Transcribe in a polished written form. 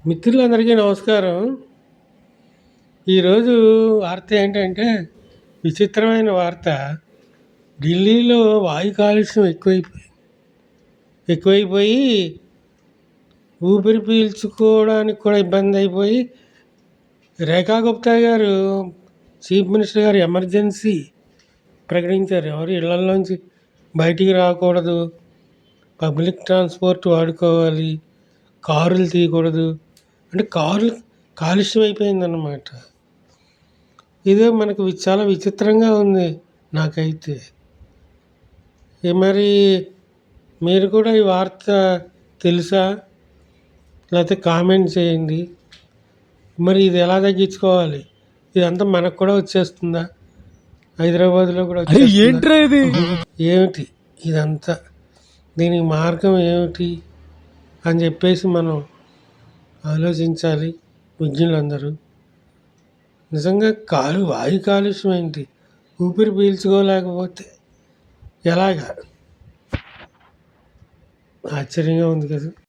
మిత్రులందరికీ నమస్కారం. ఈరోజు వార్త ఏంటంటే విచిత్రమైన వార్త. ఢిల్లీలో వాయు కాలుష్యం ఎక్కువైపోయి ఊపిరి పీల్చుకోవడానికి కూడా ఇబ్బంది అయిపోయి రేఖా గుప్తా గారు చీఫ్ మినిస్టర్ గారు ఎమర్జెన్సీ ప్రకటించారు. ఎవరు ఇళ్లలోంచి బయటికి రాకూడదు, పబ్లిక్ ట్రాన్స్పోర్ట్ వాడుకోవాలి, కారులు తీయకూడదు. అంటే కారులు కాలుష్యం అయిపోయిందన్నమాట. ఇదే మనకు చాలా విచిత్రంగా ఉంది నాకైతే. మరి మీరు కూడా ఈ వార్త తెలుసా? లేకపోతే కామెంట్ చేయండి. మరి ఇది ఎలా తగ్గించుకోవాలి? ఇదంతా మనకు కూడా వచ్చేస్తుందా? హైదరాబాద్లో కూడా వచ్చేస్తుందా? ఏమిటి ఇదంతా? దీనికి మార్గం ఏమిటి అని చెప్పేసి మనం ఆలోచించాలి విజ్ఞులందరూ. నిజంగా వాయు కాలుష్యం ఏంటి? ఊపిరి పీల్చుకోలేకపోతే ఎలాగా? ఆశ్చర్యంగా ఉంది కదా.